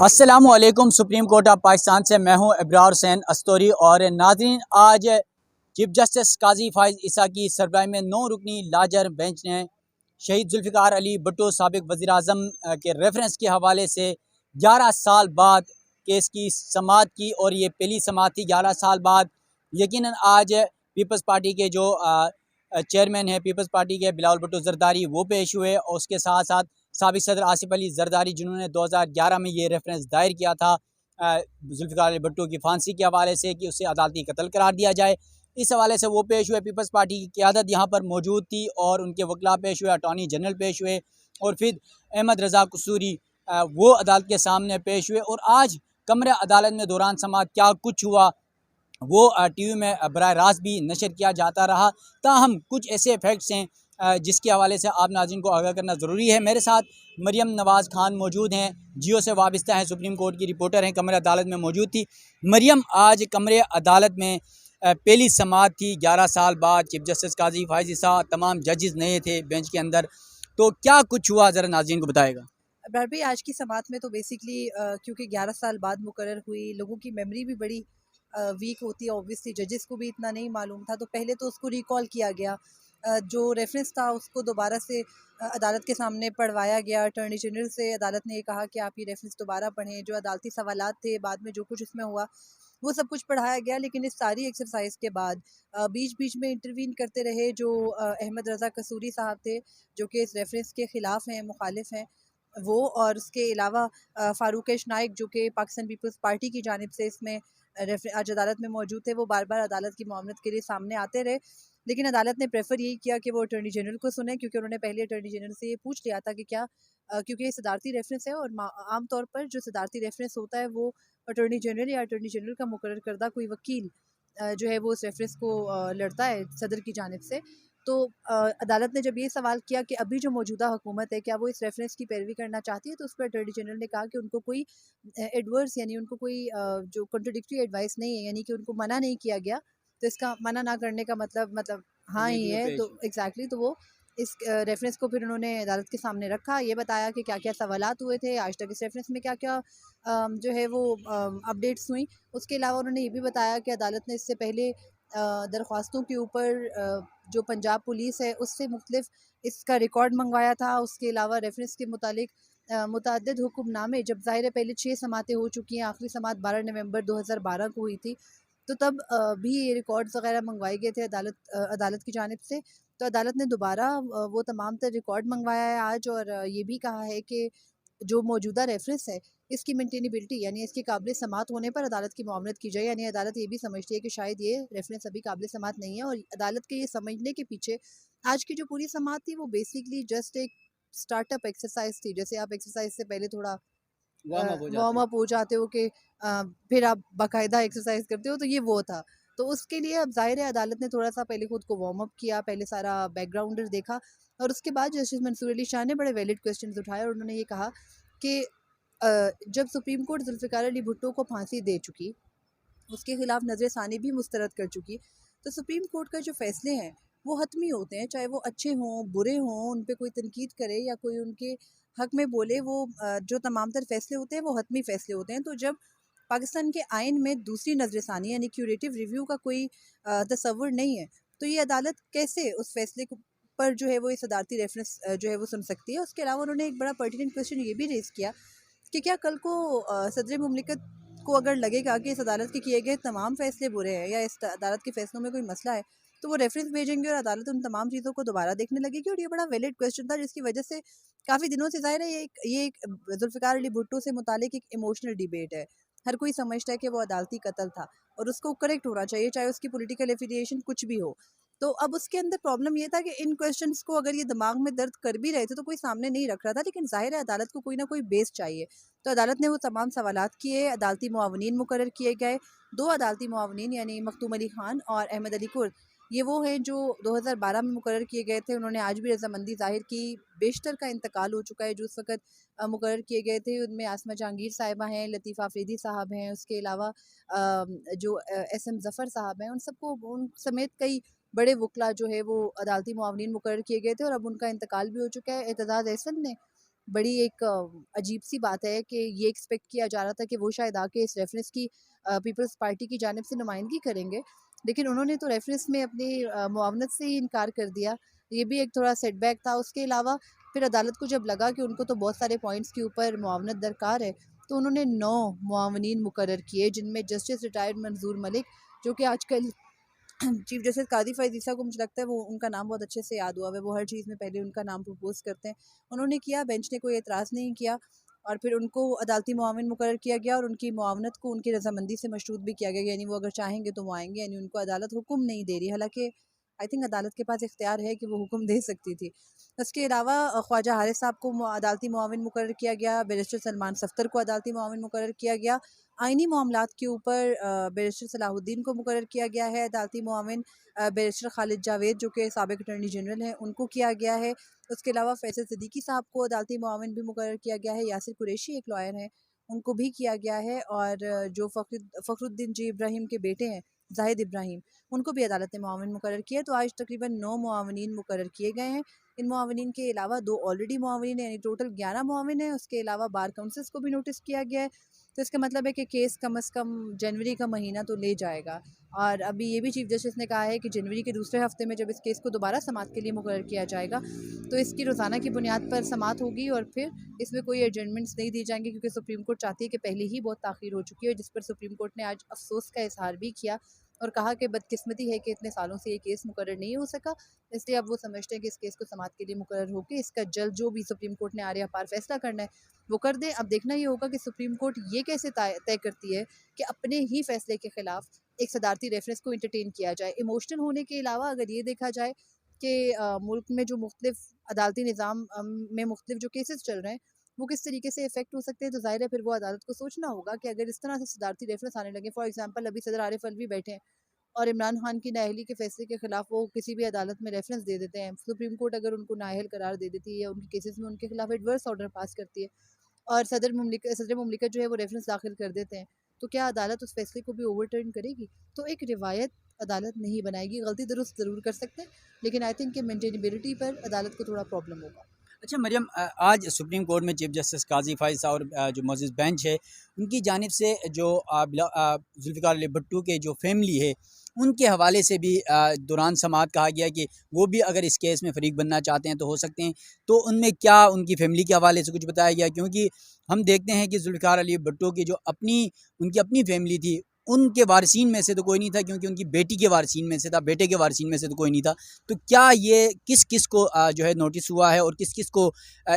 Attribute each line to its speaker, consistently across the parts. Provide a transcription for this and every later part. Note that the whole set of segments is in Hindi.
Speaker 1: अस्सलामुअलैकुम। सुप्रीम कोर्ट ऑफ पाकिस्तान से मैं हूं इब्रार हुसैन अस्तोरी। और नाज़रीन, आज चीफ जस्टिस काजी फाइज ईसा की सरबराही में 9 रुकनी लाजर बेंच ने शहीद जुल्फ़िकार अली भुट्टो साबिक़ वज़ीर-ए-आज़म के रेफरेंस के हवाले से 11 साल बाद केस की समाअत की। और ये पहली समाअत थी 11 साल बाद। यकीनन आज पीपल्स पार्टी के जो चेयरमैन हैं पीपल्स पार्टी के बिलावल भुट्टो ज़रदारी, वो पेश हुए। और उसके साथ साथ साबिक़ सदर आसिफ अली ज़रदारी, जिन्होंने 2011 में ये रेफरेंस दायर किया था जुल्फ़िकार अली भुट्टो की फांसी के हवाले से कि उसे अदालती कत्ल करार दिया जाए, इस हवाले से वो पेश हुए। पीपल्स पार्टी की क़यादत यहाँ पर मौजूद थी और उनके वकला पेश हुए, अटॉर्नी जनरल पेश हुए, और फिर अहमद रज़ा कसूरी वो अदालत के सामने पेश हुए। और आज कमरे अदालत में दौरान समाअत क्या कुछ हुआ वो टीवी में बराह रास्त भी नशर किया जाता रहा। ताहम कुछ ऐसे फैक्ट्स हैं जिसके हवाले से आप नाज़रीन को आगाह करना ज़रूरी है। मेरे साथ मरियम नवाज़ खान मौजूद हैं, जियो से वाबस्ता हैं, सुप्रीम कोर्ट की रिपोर्टर हैं, कमरे अदालत में मौजूद थी। मरियम, आज कमरे अदालत में पहली समाअत थी 11 साल बाद। चीफ जस्टिस काजी फाइज ईसा, तमाम जजेस नए थे बेंच के अंदर, तो क्या कुछ हुआ ज़रा नाज़रीन को बताएगा।
Speaker 2: अब्रार भाई, आज की समाअत में तो बेसिकली क्योंकि 11 साल बाद मुकर्रर हुई, लोगों की मेमोरी भी बड़ी वीक होती है। ऑब्वियसली जजेस को भी इतना नहीं मालूम था, तो पहले तो उसको रिकॉल किया गया। जो रेफरेंस था उसको दोबारा से अदालत के सामने पढ़वाया गया। अटॉर्नी जनरल से अदालत ने ये कहा कि आप ये रेफरेंस दोबारा पढ़ें। जो अदालती सवालात थे, बाद में जो कुछ इसमें हुआ वो सब कुछ पढ़ाया गया। लेकिन इस सारी एक्सरसाइज के बाद बीच बीच में इंटरवीन करते रहे जो अहमद रज़ा कसूरी साहब थे, जो कि इस रेफरेंस के ख़िलाफ़ हैं, मुखालिफ हैं वो। और उसके अलावा फ़ारूक़ेश नाइक, जो कि पाकिस्तान पीपल्स पार्टी की जानिब से इसमें आज अदालत में मौजूद थे, वो बार बार अदालत की मामलत के लिए सामने आते रहे। लेकिन अदालत ने प्रेफर यही किया कि वो अटॉर्नी जनरल को सुने, क्योंकि उन्होंने पहले अटॉर्नी जनरल से ये पूछ लिया था कि क्या क्योंकि ये सदारती रेफरेंस है और आमतौर पर जो सदारती रेफरेंस होता है वो अटॉर्नी जनरल या अटॉर्नी जनरल का मुकर्रर करदा कोई वकील जो है वो उस रेफरेंस को लड़ता है सदर की जानिब से। तो अदालत ने जब ये सवाल किया कि अभी जो मौजूदा हुकूमत है क्या वो इस रेफरेंस की पैरवी करना चाहती है, तो उस पर अटॉर्नी जनरल ने कहा कि उनको कोई एडवर्स यानी उनको कोई जो कॉन्ट्रडिक्टरी एडवाइस नहीं है, यानी कि उनको मना नहीं किया गया। तो इसका मना ना करने का मतलब हाँ ही है। तो एग्जैक्टली तो वो इस रेफरेंस को फिर उन्होंने अदालत के सामने रखा। ये बताया कि क्या क्या सवालात हुए थे आज तक, इस रेफरेंस में क्या क्या जो है वो अपडेट्स हुई। उसके अलावा उन्होंने ये भी बताया कि अदालत ने इससे पहले दरख्वास्तों के ऊपर जो पंजाब पुलिस है उससे मुख्तलिफ इसका रिकॉर्ड मंगवाया था। उसके अलावा रेफरेंस के मुतालिक मुतअद्दिद हुक्मनामे, जब ज़ाहिर है पहले 6 समातें हो चुकी हैं, आखिरी समात 12 नवंबर 2012 को हुई थी, तो तब भी ये रिकॉर्ड्स वगैरह मंगवाए गए थे अदालत की जानिब से। तो अदालत ने दोबारा वो तमाम तर रिकॉर्ड मंगवाया है आज, और ये भी कहा है कि जो मौजूदा रेफरेंस है इसकी मेंटेनेबिलिटी यानी इसके काबिल समात होने पर अदालत की मामलत की जाए। यानी अदालत ये भी समझती है कि शायद ये रेफरेंस अभी काबिल समात नहीं है, और अदालत के ये समझने के पीछे आज की जो पूरी समात थी वो बेसिकली जस्ट एक स्टार्टअप एक्सरसाइज थी। जैसे आप एक्सरसाइज से पहले थोड़ा वार्म अप हो जाते हो कि फिर आप बाकायदा एक्सरसाइज करते हो, तो ये वो था। तो उसके लिए अब जाहिर है अदालत ने थोड़ा सा पहले खुद को वार्म अप किया, पहले सारा बैकग्राउंडर देखा, और उसके बाद जस्टिस मंसूर अली शाह ने बड़े वैलिड क्वेश्चन उठाए। और उन्होंने ये कहा कि जब सुप्रीम कोर्ट जुल्फ़िकार अली भुट्टो को फांसी दे चुकी, उसके खिलाफ नजर षानी भी मुस्तरद कर चुकी, तो सुप्रीम कोर्ट का जो फैसले हैं वो हतमी होते हैं, चाहे वो अच्छे हों बुरे हों, उन पर कोई तनकीद करे या कोई उनके हक में बोले, वो जो तमाम तर फैसले होते हैं वो हतमी फैसले होते हैं। तो जब पाकिस्तान के आइन में दूसरी नजरसानी यानी क्यूरेटिव रिव्यू का कोई तसव्वुर नहीं है, तो ये अदालत कैसे उस फैसले को पर जो है वो इस अदालती रेफरेंस जो है वो सुन सकती है। उसके अलावा उन्होंने एक बड़ा पर्टिनेंट क्वेश्चन ये भी रेज़ किया कि क्या कल को सदर मुमलिकत को अगर लगेगा कि इस अदालत के किए गए तमाम फैसले बुरे हैं या इस अदालत के फैसलों में कोई मसला है, तो वो रेफरेंस भेजेंगे और अदालत उन तमाम चीज़ों को दोबारा देखने लगेगी। और ये बड़ा वैलिड क्वेश्चन था, जिसकी वजह से काफ़ी दिनों से ज़ाहिर है ये एक जुल्फ़िकार अली भुट्टो से मुतालिक एक इमोशनल डिबेट है। हर कोई समझता है कि वो अदालती कत्ल था और उसको करेक्ट होना चाहिए, चाहे उसकी पॉलिटिकल एफिलिएशन कुछ भी हो। तो अब उसके अंदर प्रॉब्लम ये था कि इन क्वेश्चंस को अगर ये दिमाग में दर्द कर भी रहे थे तो कोई सामने नहीं रख रहा था, लेकिन जाहिर है अदालत को कोई ना कोई बेस चाहिए। तो अदालत ने वो तमाम सवालात किए, अदालती मुआवनीन मुकर्रर किए गए। 2 अदालती मुआवनीन यानी मखतूम अली खान और अहमद अली कुर्द, ये वो हैं जो 2012 में मुकर्रर किए गए थे। उन्होंने आज भी रजामंदी ज़ाहिर की। बेशतर का इंतकाल हो चुका है जो उस वक़्त मुकर्रर किए गए थे। उनमें आसमा जहांगीर साहिबा हैं, लतीफ़ा अफरीदी साहब हैं, उसके अलावा जो एस एम ज़फ़र साहब हैं, उन सबको उन समेत कई बड़े वकला जो है वो अदालती मुआवनीन मुकर्रर किए गए थे और अब उनका इंतकाल भी हो चुका है। एतज़ाज़ एहसन ने बड़ी एक अजीब सी बात है कि ये एक्सपेक्ट किया जा रहा था कि वो शायद आके इस रेफरेंस की पीपल्स पार्टी की जानिब से नुमाइंदगी करेंगे, लेकिन उन्होंने तो रेफरेंस में अपनी मुआवनत से ही इनकार कर दिया। ये भी एक थोड़ा सेटबैक था। उसके अलावा फिर अदालत को जब लगा कि उनको तो बहुत सारे पॉइंट्स के ऊपर मुआवनत दरकार है, तो उन्होंने 9 मुआवनीन मुकर्रर किए, जिनमें जस्टिस रिटायर्ड मंजूर मलिक, जो कि आजकल चीफ जस्टिस कादी फ़ाइज़ ईसा को मुझे लगता है वो उनका नाम बहुत अच्छे से याद हुआ है, वो हर चीज़ में पहले उनका नाम प्रपोज़ करते हैं। उन्होंने किया, बेंच ने कोई एतराज़ नहीं किया और फिर उनको अदालती मुआविन मुकर्रर किया गया और उनकी मुआवनत को उनकी रज़ामंदी से मशरूत भी किया गया, यानी वो अगर चाहेंगे तो वो आएँगे, यानी उनको अदालत हुक्म नहीं दे रही। हालाँकि आई थिंक अदालत के पास इख्तियार है कि वो हुक्म दे सकती थी। उसके अलावा ख्वाजा हारिस साहब को अदालती मुआविन मुकर्रर किया गया, बैरिस्टर सलमान सफ्तर को अदालती मुआविन मुकर्रर किया गया। आइनी मामलात के ऊपर बैरिस्टर सलाहुद्दीन को मुकर्रर किया गया है अदालती मुआविन। बैरिस्टर खालिद जावेद जो कि साबिक अटॉर्नी जनरल हैं, उनको किया गया है। उसके अलावा फैसल सिद्दीकी साहब को अदालती मुआविन भी मुकर्रर किया गया है। यासिर कुरैशी एक लॉयर हैं, उनको भी किया गया है। और जो फ़खरुद्दीन जी इब्राहिम के बेटे हैं जाहिद इब्राहिम, उनको भी अदालत ने मुआविन मुकर्रर किया। तो आज तकरीबन 9 मुआविनीन मुकर्रर किए गए हैं। इन मुआविनीन के अलावा 2 ऑलरेडी मुआविनीन हैं, यानी टोटल 11 मुआविन हैं। उसके अलावा बार काउंसिल्स को भी नोटिस किया गया है। तो इसका मतलब है कि केस कम अज़ कम जनवरी का महीना तो ले जाएगा। और अभी ये भी चीफ जस्टिस ने कहा है कि जनवरी के दूसरे हफ्ते में जब इस केस को दोबारा समाअत के लिए मुकर्रर किया जाएगा, तो इसकी रोज़ाना की बुनियाद पर समाअत होगी और फिर इसमें कोई एडजमेंट्स नहीं दिए जाएंगे, क्योंकि सुप्रीम कोर्ट चाहती है कि पहले ही बहुत ताख़ीर हो चुकी है, जिस पर सुप्रीम कोर्ट ने आज अफसोस का इजहार भी किया और कहा कि बदकिस्मती है कि इतने सालों से ये केस मुकर्रर नहीं हो सका, इसलिए अब वो समझते हैं कि इस केस को समाअत के लिए मुकर्रर होकर इसका जल्द जो भी सुप्रीम कोर्ट ने आर्या पार फैसला करना है वो कर दें। अब देखना ये होगा कि सुप्रीम कोर्ट ये कैसे तय करती है कि अपने ही फैसले के खिलाफ एक सदारती रेफरेंस को इंटरटेन किया जाए। इमोशनल होने के अलावा अगर ये देखा जाए कि मुल्क में जो मुख्तलिफ अदालती निज़ाम में मुख्तलिफ जो केसेस चल रहे हैं वो किस तरीके से इफेक्ट हो सकते हैं, तो ज़ाहिर है फिर वो अदालत को सोचना होगा कि अगर इस तरह से सदारती रेफरेंस आने लगे, फॉर एग्जांपल अभी सदर आरिफ अलवी बैठे हैं और इमरान खान की नाअहली के फैसले के खिलाफ वो किसी भी अदालत में रेफरेंस दे देते हैं, सुप्रीम कोर्ट अगर उनको नाअहल करार दे देती है या उनके केसेस में उनके खिलाफ एडवर्स ऑर्डर पास करती है और सदर मुमलिकत जो है वो रेफरेंस दाखिल कर देते हैं, तो क्या अदालत उस फैसले को भी ओवरटर्न करेगी? तो एक रिवायत अदालत नहीं बनाएगी। गलती दुरुस्त ज़रूर कर सकते हैं, लेकिन आई थिंक कि मेंटेनेबिलिटी पर अदालत को थोड़ा प्रॉब्लम होगा।
Speaker 1: अच्छा मरियम, आज सुप्रीम कोर्ट में चीफ जस्टिस काजी फाइज साहब और जो मोअज़्ज़ज़ बेंच है उनकी जानिब से जो जुल्फ़िकार अली भुट्टो के जो फैमिली है उनके हवाले से भी दौरान समाअत कहा गया कि वो भी अगर इस केस में फ़रीक बनना चाहते हैं तो हो सकते हैं। तो उनमें क्या उनकी फैमिली के हवाले से कुछ बताया गया? क्योंकि हम देखते हैं कि जुल्फ़िकार अली भुट्टो की जो उनकी अपनी फैमिली थी, उनके वारिसीन में से तो कोई नहीं था, क्योंकि उनकी बेटी के वारिसीन में से था, बेटे के वारिसीन में से तो कोई नहीं था। तो क्या ये किस-किस को जो है नोटिस हुआ है और किस-किस को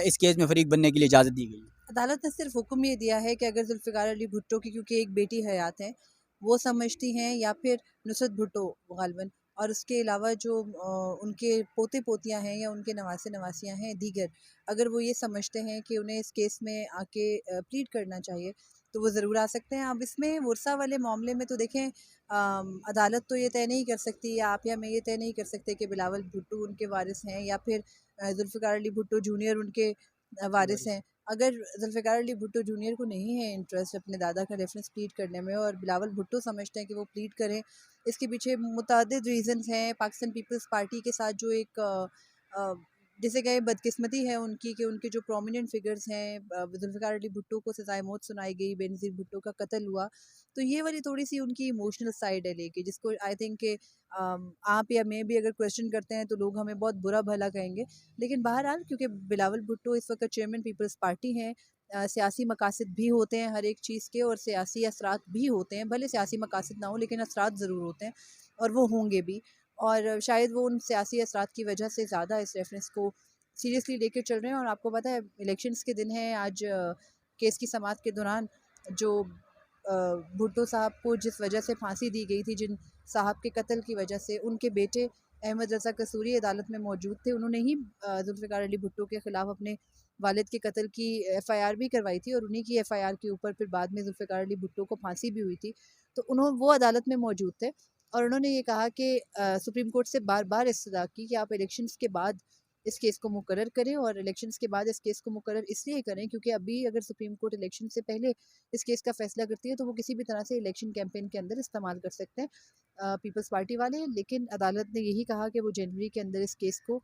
Speaker 1: इस केस में फ़रीक बनने के लिए इजाज़त दी गई है?
Speaker 2: अदालत ने सिर्फ हुक्म ये दिया है कि अगर जुल्फ़िकार अली भुट्टो की, क्योंकि एक बेटी हयात है, वो समझती हैं या फिर नुसरत भुट्टो गालिबन, और उसके अलावा जो उनके पोते पोतियां हैं या उनके नवासे नवासियां हैं दीगर, अगर वो ये समझते हैं कि उन्हें इस केस में आके प्लीड करना चाहिए तो वो ज़रूर आ सकते हैं। अब इसमें वर्सा वाले मामले में तो देखें, अदालत तो ये तय नहीं कर सकती या आप या मैं ये तय नहीं कर सकते कि बिलावल भुट्टो उनके वारिस हैं या फिर जुल्फ़िकार अली भुट्टो जूनियर उनके वारिस हैं। अगर जुल्फ़िकार अली भुट्टो जूनियर को नहीं है इंटरेस्ट अपने दादा का रेफरेंस प्लीड करने में और बिलावल भुट्टो समझते हैं कि वो प्लीड करें, इसके पीछे मुतअद्दिद रीज़न्स हैं। पाकिस्तान पीपल्स पार्टी के साथ जो एक अ, जिसे कहें बदकिस्मती है उनकी कि उनके जो प्रोमिनेंट फिगर्स हैं, जुल्फ़िकार अली भुट्टो को सज़ाए मौत सुनाई गई, बेनज़ीर भुट्टो का कत्ल हुआ, तो ये वाली थोड़ी-सी उनकी इमोशनल साइड है लेके, जिसको आई थिंक कि आप या मैं भी अगर क्वेश्चन करते हैं तो लोग हमें बहुत बुरा भला कहेंगे। लेकिन बहरहाल क्योंकि बिलावल भुट्टो इस वक्त चेयरमैन पीपल्स पार्टी हैं, सियासी मकासद भी होते हैं हर एक चीज़ के और सियासी असरात भी होते हैं, भले सियासी मकासद ना हो लेकिन असरात ज़रूर होते हैं और वो होंगे भी। और शायद वो उन सियासी असरात की वजह से ज़्यादा इस रेफरेंस को सीरियसली लेके चल रहे हैं। और आपको पता है इलेक्शंस के दिन हैं आज, केस की समाअत के दौरान जो भुट्टो साहब को जिस वजह से फांसी दी गई थी, जिन साहब के कत्ल की वजह से, उनके बेटे अहमद रज़ा कसूरी अदालत में मौजूद थे। उन्होंने ही जुल्फ़िकार अली भुट्टो के ख़िलाफ़ अपने वालिद के कत्ल की एफ़आईआर भी करवाई थी और उन्हीं की एफ़आईआर के ऊपर फिर बाद में जुल्फ़िकार अली भुट्टो को फांसी भी हुई थी। तो वो अदालत में मौजूद थे और उन्होंने ये कहा कि सुप्रीम कोर्ट से बार बार इस्तदा की कि आप इलेक्शंस के बाद इस केस को मुकर्रर करें और इलेक्शंस के बाद इस केस को मुकर्रर इसलिए करें क्योंकि अभी अगर सुप्रीम कोर्ट इलेक्शन से पहले इस केस का फैसला करती है तो वो किसी भी तरह से इलेक्शन कैंपेन के अंदर इस्तेमाल कर सकते हैं पीपल्स पार्टी वाले। लेकिन अदालत ने यही कहा कि वो जनवरी के अंदर इस केस को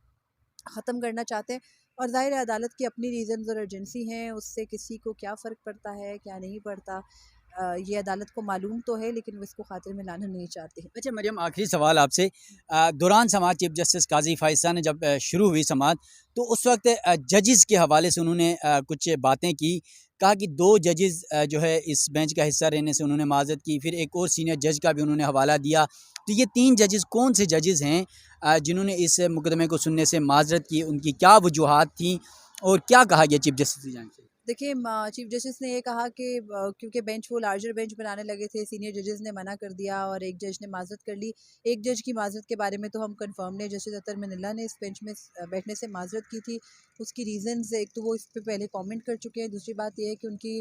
Speaker 2: ख़त्म करना चाहते हैं। और ज़ाहिर है अदालत की अपनी रीज़न्स और एजेंसी हैं, उससे किसी को क्या फ़र्क पड़ता है क्या नहीं पड़ता, ये अदालत को मालूम तो है, लेकिन वो इसको खातिर में लाना नहीं चाहती।
Speaker 1: अच्छा मरियम, आखिरी सवाल आपसे। दौरान समात चीफ जस्टिस काजी फ़ाइज़ साहब ने जब शुरू हुई समात, तो उस वक्त जजेस के हवाले से उन्होंने कुछ बातें की। कहा कि 2 जजेस जो है इस बेंच का हिस्सा रहने से उन्होंने माज़रत की। फिर एक और सीनियर जज का भी उन्होंने हवाला दिया। तो ये 3 जजेस कौन से जजेस हैं जिन्होंने इस मुकदमे को सुनने से माज़रत की? उनकी क्या वजूहात थी और क्या कहा गया चीफ जस्टिस की जानिब से?
Speaker 2: देखिए चीफ जस्टिस ने ये कहा कि क्योंकि बेंच वो लार्जर बेंच बनाने लगे थे, सीनियर जजेस ने मना कर दिया और एक जज ने माजरत कर ली। एक जज की माजरत के बारे में तो हम कंफर्म नहीं, जस्टिस अतर मिनल्ला ने इस बेंच में बैठने से माजरत की थी। उसकी रीज़न्स एक तो वो इस पर पहले कमेंट कर चुके हैं, दूसरी बात यह है कि उनकी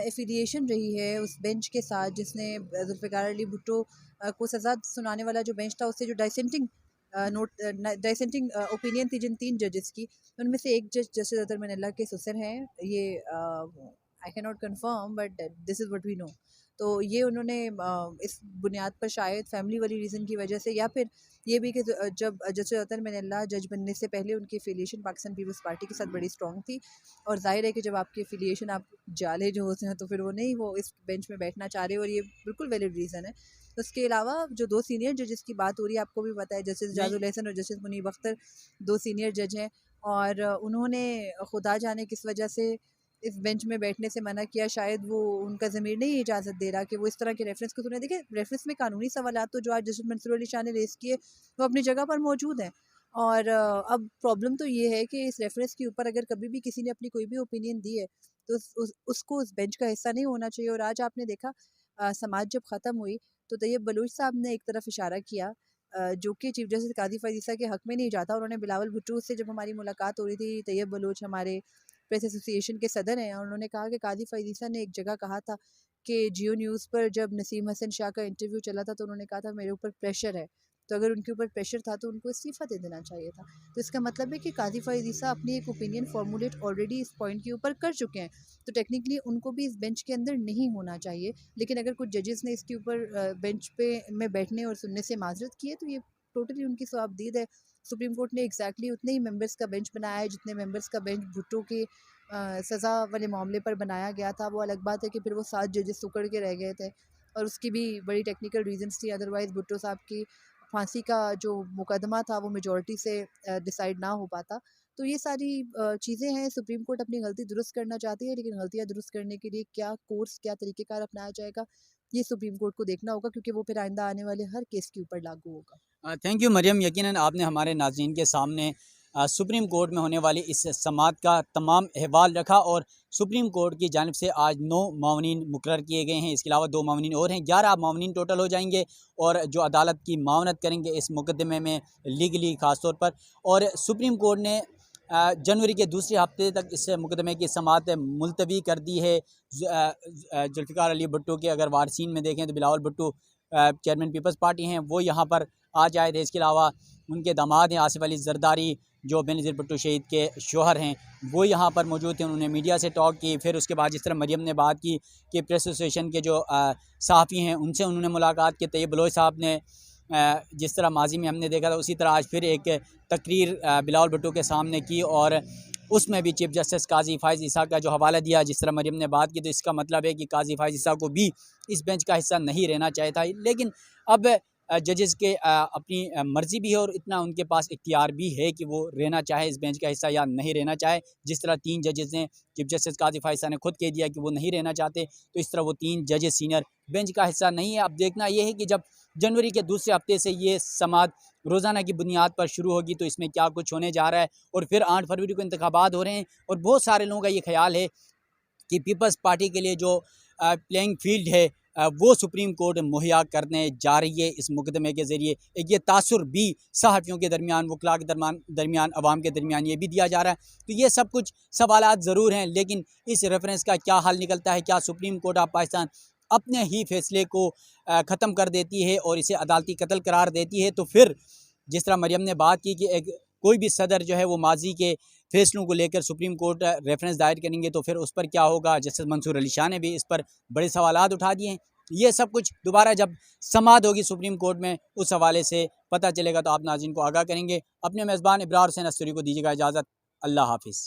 Speaker 2: एफिलिएशन रही है उस बेंच के साथ जिसने जुल्फ़िकार अली भुट्टो को सज़ा सुनाने वाला जो बेंच था, उससे जो डाइसेंटिंग ओपिनियन थी जिन 3 जजेस की, उनमें से एक जज जस्टिस अतर मिनल्ला के ससुर हैं। ये I can not confirm but this is what we know. तो ये उन्होंने इस बुनियाद पर शायद फैमिली वाली रीज़न की वजह से, या फिर ये भी कि जब जस्टिस अतर मिनल्ला जज बनने से पहले उनकी एफिलिएशन पाकिस्तान पीपल्स पार्टी के साथ बड़ी स्ट्रॉन्ग थी, और जाहिर है कि जब आपकी एफिलिएशन आप जाले जो होते हैं तो फिर वो इस बेंच में बैठना चाह रहे, और ये बिल्कुल वैलिड रीज़न है। उसके अलावा जो 2 सीनियर जजेस की बात हो रही है, आपको भी पता है जस्टिस
Speaker 1: नहीं।
Speaker 2: जाजुल एहसन और जस्टिस मुनीब अख्तर 2 सीनियर जज हैं, और उन्होंने खुदा जाने किस वजह से इस बेंच में बैठने से मना किया। शायद वो उनका ज़मीर नहीं इजाज़त दे रहा कि वो इस तरह के रेफरेंस को सुने। देखिए, रेफरेंस में कानूनी सवालात तो जो आज जस्टिस मंसूर अली शाह ने रेज़ किए वो अपनी जगह पर मौजूद हैं, और अब प्रॉब्लम तो ये है कि इस रेफरेंस के ऊपर अगर कभी भी किसी ने अपनी कोई भी ओपिनियन दी है तो उसको उस बेंच का हिस्सा नहीं होना चाहिए। और आज आपने देखा समाज जब ख़त्म हुई तो तैयब बलूच साहब ने एक तरफ इशारा किया, जो कि चीफ जस्टिस काजी फ़ाइज़ ईसा के हक़ में नहीं जाता। उन्होंने बिलावल भुट्टो से जब हमारी मुलाकात हो रही थी, तैयब बलूच हमारे प्रेस एसोसिएशन के सदर हैं, और उन्होंने कहा कि काजी फ़ाइज़ ईसा ने एक जगह कहा था कि जियो न्यूज़ पर जब नसीम हसन शाह का इंटरव्यू चला था तो उन्होंने कहा था मेरे ऊपर प्रेशर है, तो अगर उनके ऊपर प्रेशर था तो उनको इस्तीफ़ा दे देना चाहिए था। तो इसका मतलब है कि काजी फ़ाइज़ ईसा अपनी एक ओपिनियन फॉर्मुलेट ऑलरेडी इस पॉइंट के ऊपर कर चुके हैं, तो टेक्निकली उनको भी इस बेंच के अंदर नहीं होना चाहिए। लेकिन अगर कुछ जजेस ने इसके ऊपर बेंच पे में बैठने और सुनने से माजरत की है तो ये टोटली उनकी सवाबदीद है। सुप्रीम कोर्ट ने एग्जैक्टली उतने ही मेंबर्स का बेंच बनाया है जितने मेंबर्स का बेंच भुट्टो के सज़ा वाले मामले पर बनाया गया था। वो अलग बात है कि फिर वो 7 जजेस उकड़ के रह गए थे, और उसकी भी बड़ी टेक्निकल रीजंस थी। अदरवाइज़ भुट्टो साहब की फांसी का जो मुकदमा था वो मेजॉरिटी से डिसाइड ना हो पाता। तो ये सारी चीज़ें हैं। सुप्रीम कोर्ट अपनी गलती दुरुस्त करना चाहती है, लेकिन गलतियाँ दुरुस्त करने के लिए क्या कोर्स, क्या तरीक़ेकार अपनाया जाएगा, ये सुप्रीम कोर्ट को देखना होगा, क्योंकि वो फिर आइंदा आने वाले हर केस के ऊपर लागू होगा।
Speaker 1: थैंक यू मरियम, यकीनन आपने हमारे नाज़रीन के सामने सुप्रीम कोर्ट में होने वाली इस समात का तमाम अहवाल रखा, और सुप्रीम कोर्ट की जानिब से आज 9 मावनीन मुकर्रर किए गए हैं। इसके अलावा 2 मावनीन और हैं, 11 मावनीन टोटल हो जाएंगे, और जो अदालत की मावनत करेंगे इस मुकदमे में लीगली ख़ास तौर पर। और सुप्रीम कोर्ट ने जनवरी के दूसरे हफ्ते तक इस मुकदमे की समात मुलतवी कर दी है। जुल्फ़िकार अली भुट्टो के अगर वारसीन में देखें तो बिलावल भुट्टो चेयरमैन पीपल्स पार्टी हैं, वो यहाँ पर आ जाए थे। इसके अलावा उनके दामाद हैं आसिफ अली ज़रदारी, जो बेनज़ीर भुट्टो शहीद के शोहर हैं, वो यहाँ पर मौजूद थे। उन्होंने मीडिया से टॉक की। फिर उसके बाद जिस तरह मरियम ने बात की कि प्रेस एसोसिएशन के जो सहाफ़ी हैं उनसे उन्होंने मुलाकात की। तैयब बलोच साहब ने जिस तरह माजी में हमने देखा था उसी तरह आज फिर एक तकरीर बिलावल भुट्टो के सामने की, और उसमें भी चीफ जस्टिस काजी फ़ाइज़ ईसा का जो हवाला दिया। जिस तरह मरियम ने बात की तो इसका मतलब है कि काजी फ़ाइज़ ईसा को भी इस बेंच का हिस्सा नहीं रहना चाहिए था। लेकिन अब जजेस के अपनी मर्ज़ी भी है, और इतना उनके पास इख्तियार भी है कि वो रहना चाहे इस बेंच का हिस्सा या नहीं रहना चाहे। जिस तरह 3 जजेस ने, चीफ जस्टिस काजी फ़ाइज़ ईसा ने खुद कह दिया कि वो नहीं रहना चाहते, तो इस तरह वो 3 जजेस सीनियर बेंच का हिस्सा नहीं है। अब देखना ये है कि जब जनवरी के दूसरे हफ्ते से ये समात रोज़ाना की बुनियाद पर शुरू होगी तो इसमें क्या कुछ होने जा रहा है। और फिर 8 फरवरी को इंतखाबात हो रहे हैं, और बहुत सारे लोगों का ये ख्याल है कि पीपल्स पार्टी के लिए जो प्लेइंग फील्ड है वो सुप्रीम कोर्ट मुहैया करने जा रही है इस मुकदमे के ज़रिए। एक ये तासुर भी सहाफ़ियों के दरमियान, वकला के दरमियान, अवाम के दरमियान ये भी दिया जा रहा है। तो ये सब कुछ सवालात ज़रूर हैं, लेकिन इस रेफरेंस का क्या हल निकलता है? क्या सुप्रीम कोर्ट ऑफ पाकिस्तान अपने ही फैसले को ख़त्म कर देती है और इसे अदालती कत्ल करार देती है? तो फिर जिस तरह मरियम ने बात की कि एक कोई भी सदर जो है वो माजी के फैसलों को लेकर सुप्रीम कोर्ट रेफरेंस दायर करेंगे, तो फिर उस पर क्या होगा? जस्टिस मंसूर अली शाह ने भी इस पर बड़े सवालात उठा दिए हैं। ये सब कुछ दोबारा जब समाअत होगी सुप्रीम कोर्ट में उस हवाले से पता चलेगा तो आप नाज़रीन को आगाह करेंगे। अपने मेज़बान इब्रार हुसैन अस्तूरी को दीजिएगा इजाज़त। अल्लाह हाफिज़।